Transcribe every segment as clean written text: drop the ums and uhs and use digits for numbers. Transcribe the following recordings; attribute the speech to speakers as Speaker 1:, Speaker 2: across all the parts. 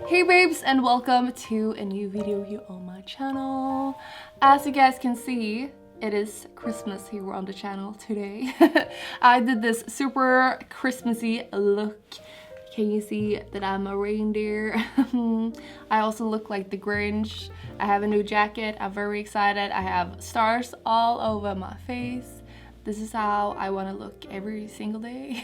Speaker 1: Hey babes, and welcome to a new video here on my channel. As you guys can see, it is Christmas here on the channel today. I did this super Christmassy look. Can you see that I'm a reindeer? I also look like the Grinch. I have a new jacket. I'm very excited. I have stars all over my face. This is how I want to look every single day.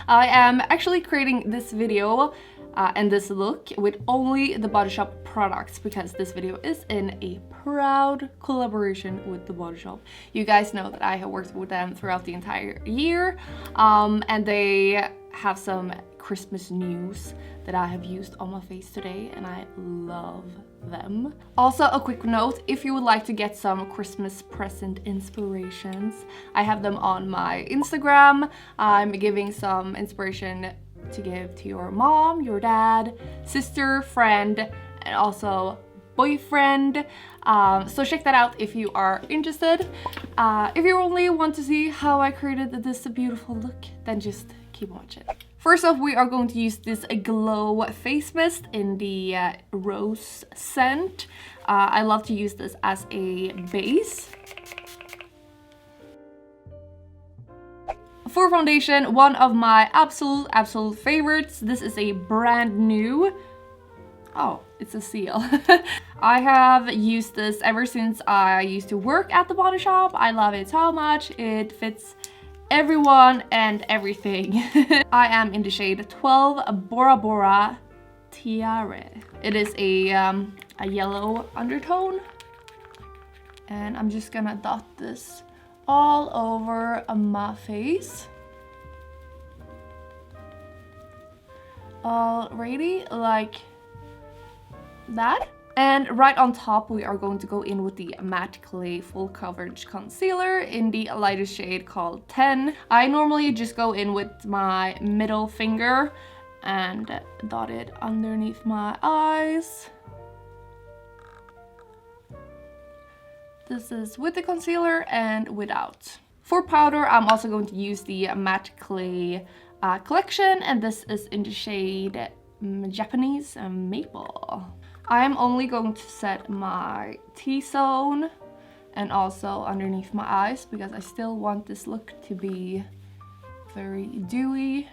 Speaker 1: I am actually creating this video and this look with only the Body Shop products because this video is in a proud collaboration with the Body Shop. You guys know that I have worked with them throughout the entire year, and they have some Christmas news that I have used on my face today, and I love them. Also, a quick note, if you would like to get some Christmas present inspirations, I have them on my Instagram. I'm giving some inspiration to give to your mom, your dad, sister, friend, and also boyfriend. So check that out if you are interested. If you only want to see how I created this beautiful look, then just keep watching. First off, we are going to use this glow face mist in the rose scent. I love to use this as a base. For foundation, one of my absolute favorites. This is a brand new. Oh, it's a seal. I have used this ever since I used to work at the Body Shop. I love it so much. It fits everyone and everything. I am in the shade 12 Bora Bora Tiare. It is a yellow undertone, and I'm just gonna dot this all over my face. Alrighty, like that. And right on top, we are going to go in with the Matte Clay Full Coverage Concealer in the lightest shade called 10. I normally just go in with my middle finger and dot it underneath my eyes. This is with the concealer and without. For powder, I'm also going to use the Matte Clay collection, and this is in the shade Japanese Maple. I am only going to set my T-zone and also underneath my eyes because I still want this look to be very dewy.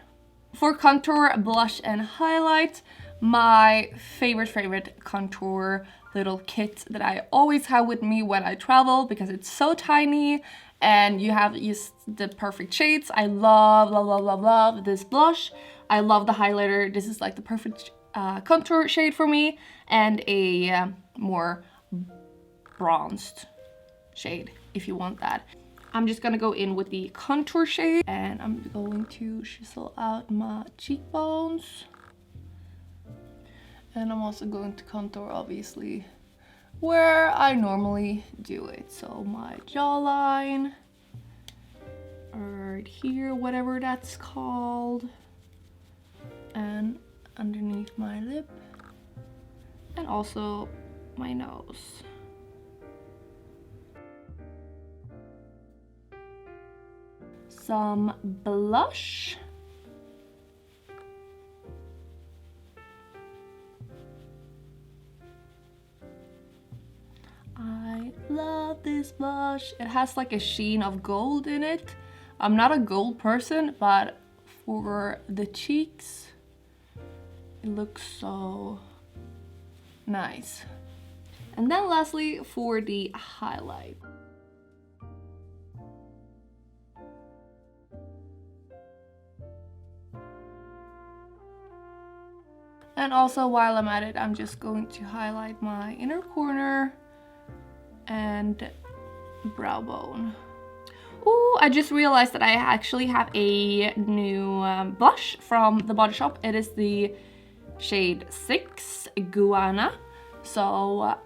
Speaker 1: For contour, blush, and highlight, my favorite contour little kit that I always have with me when I travel because it's so tiny and you have used the perfect shades. I love this blush. I love the highlighter. This is like the perfect contour shade for me, and a more bronzed shade if you want that. I'm just gonna go in with the contour shade, and I'm going to chisel out my cheekbones. And I'm also going to contour, obviously, where I normally do it. So my jawline, right here, whatever that's called, and underneath my lip, and also my nose. Some blush. I love this blush. It has like a sheen of gold in it. I'm not a gold person, but for the cheeks, it looks so nice. And then lastly, for the highlight. And also, while I'm at it, I'm just going to highlight my inner corner and brow bone. Oh, I just realized that I actually have a new blush from the Body Shop. It is the shade 6 Guana. So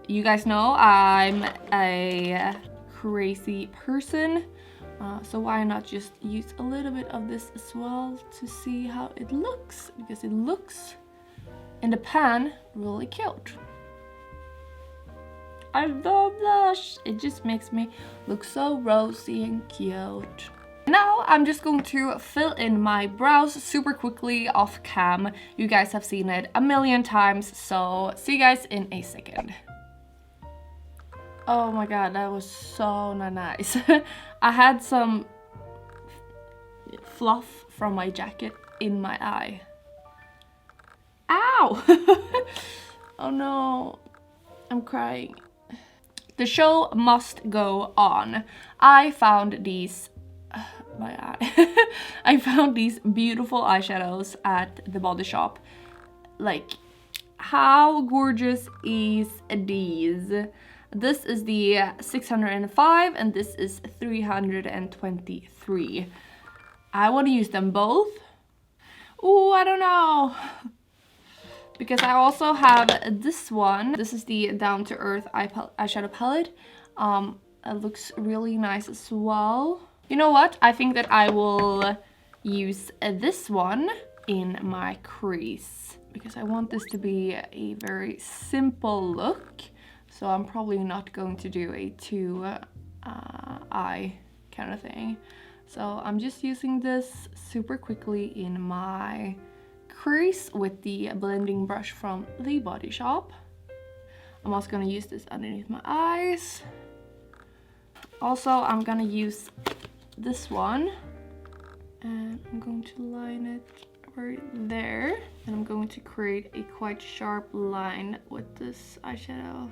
Speaker 1: you guys know I'm a crazy person, so why not just use a little bit of this as well to see how it looks, because it looks in the pan really cute. I love blush. It just makes me look so rosy and cute. Now I'm just going to fill in my brows super quickly off cam. You guys have seen it a million times, so see you guys in a second. Oh my god, that was so nice. I had some fluff from my jacket in my eye. Ow! Oh no, I'm crying. The show must go on. I found these my eye. I found these beautiful eyeshadows at the Body Shop. Like, how gorgeous is these? This is the 605 and this is 323. I want to use them both. Oh, I don't know. Because I also have this one. This is the Down to Earth eyeshadow palette. It looks really nice as well. You know what? I think that I will use this one in my crease. Because I want this to be a very simple look. So I'm probably not going to do a two eye kind of thing. So I'm just using this super quickly in my crease with the blending brush from the Body Shop. I'm also gonna use this underneath my eyes. Also, I'm gonna use this one and I'm going to line it right there. And I'm going to create a quite sharp line with this eyeshadow.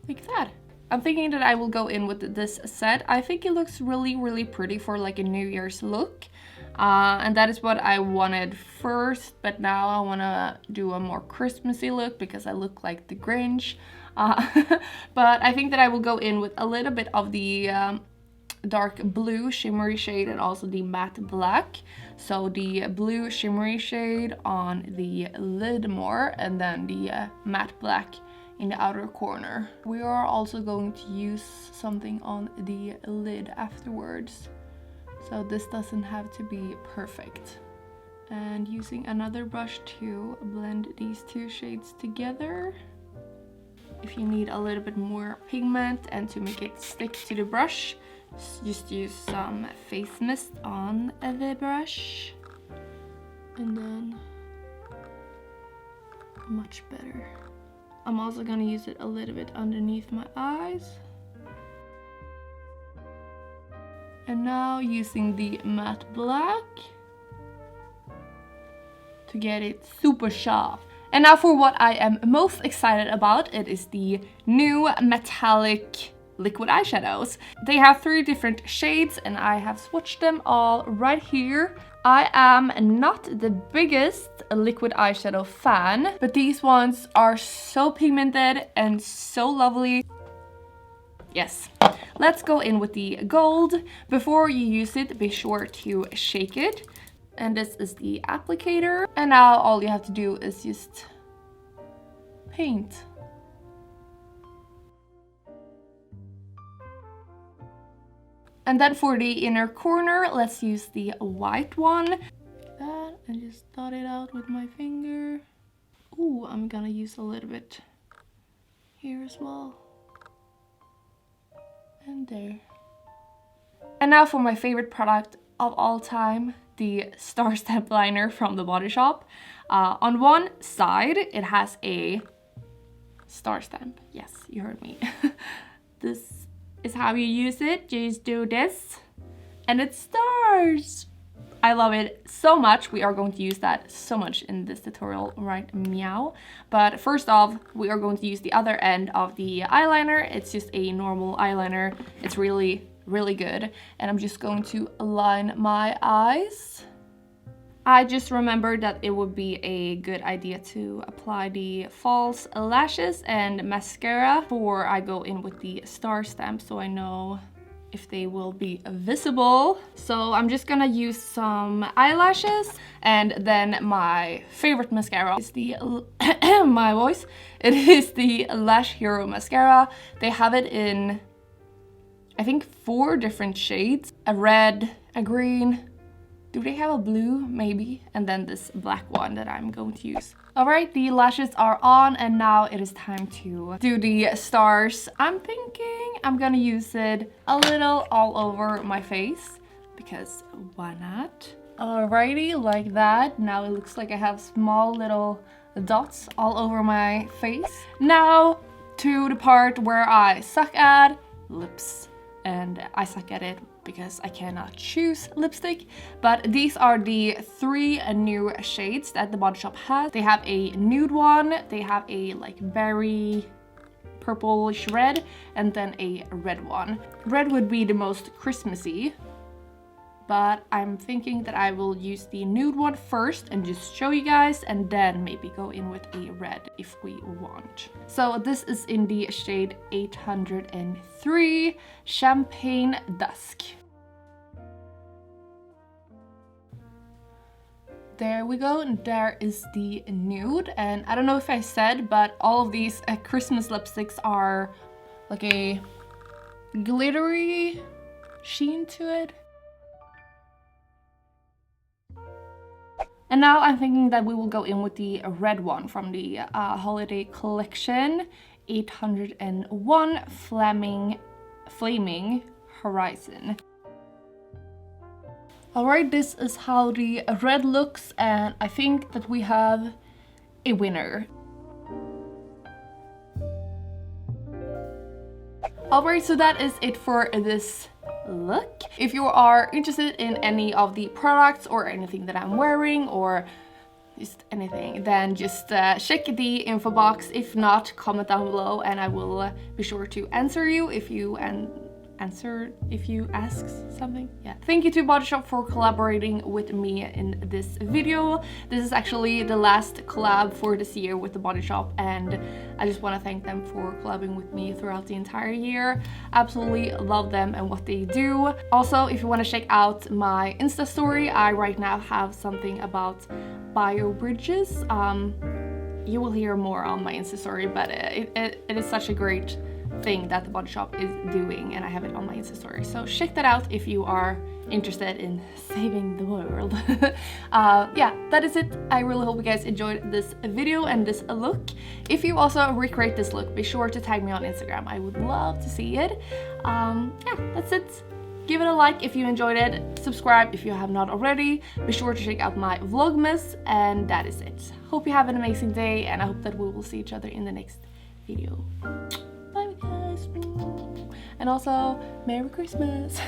Speaker 1: Like that. I'm thinking that I will go in with this set. I think it looks really pretty for like a New Year's look. And that is what I wanted first, but now I want to do a more Christmassy look because I look like the Grinch. But I think that I will go in with a little bit of the dark blue shimmery shade and also the matte black. So the blue shimmery shade on the lid more and then the matte black in the outer corner. We are also going to use something on the lid afterwards. So this doesn't have to be perfect. And using another brush to blend these two shades together. If you need a little bit more pigment and to make it stick to the brush, just use some face mist on the brush. And then much better. I'm also gonna use it a little bit underneath my eyes. And now using the matte black to get it super sharp. And now for what I am most excited about, it is the new metallic liquid eyeshadows. They have 3 different shades and I have swatched them all right here. I am not the biggest liquid eyeshadow fan, but these ones are so pigmented and so lovely. Yes, let's go in with the gold. Before you use it, be sure to shake it. And this is the applicator. And now all you have to do is just paint. And then for the inner corner, let's use the white one. Like that, and just dot it out with my finger. Ooh, I'm gonna use a little bit here as well. And there. And now for my favorite product of all time, the Star Stamp liner from the Body Shop. On one side, it has a star stamp. Yes, you heard me. This is how you use it. Just do this and it stars. I love it so much. We are going to use that so much in this tutorial right meow. But first off, we are going to use the other end of the eyeliner. It's just a normal eyeliner. It's really good. And I'm just going to align my eyes. I just remembered that it would be a good idea to apply the false lashes and mascara before I go in with the star stamp, so I know if they will be visible. So I'm just gonna use some eyelashes and then my favorite mascara is the my voice. It is the Lash Hero mascara. They have it in I think 4 different shades: a red, a green, Do they have a blue? Maybe. And then this black one that I'm going to use. Alright, the lashes are on and now it is time to do the stars. I'm thinking I'm gonna use it a little all over my face because why not? Alrighty, like that. Now it looks like I have small little dots all over my face. Now to the part where I suck at lips. And I suck at it because I cannot choose lipstick. But these are the 3 new shades that the Body Shop has. They have a nude one, they have a like berry purplish red, and then a red one. Red would be the most Christmassy, but I'm thinking that I will use the nude one first and just show you guys, and then maybe go in with a red if we want. So this is in the shade 803 Champagne Dusk. There we go, and there is the nude. And I don't know if I said, but all of these Christmas lipsticks are like a glittery sheen to it. And now I'm thinking that we will go in with the red one from the holiday collection, 801 Flaming Horizon. Alright, this is how the red looks, and I think that we have a winner. Alright, so that is it for this look. If you are interested in any of the products or anything that I'm wearing or just anything, then just check the info box. If not, comment down below and I will be sure to answer you if you ask something. Yeah. Thank you to Body Shop for collaborating with me in this video. This is actually the last collab for this year with the Body Shop, and I just want to thank them for collabing with me throughout the entire year. Absolutely love them and what they do. Also, if you want to check out my Insta story, I right now have something about bio bridges. You will hear more on my Insta story, but it is such a great thing that the Body Shop is doing, and I have it on my Insta story, so check that out if you are interested in saving the world. Yeah, that is it. I really hope you guys enjoyed this video and this look. If you also recreate this look, be sure to tag me on Instagram. I would love to see it. Yeah, that's it. Give it a like if you enjoyed it, subscribe if you have not already, be sure to check out my Vlogmas, and that is it. Hope you have an amazing day, and I hope that we will see each other in the next video. Bye guys, and also Merry Christmas.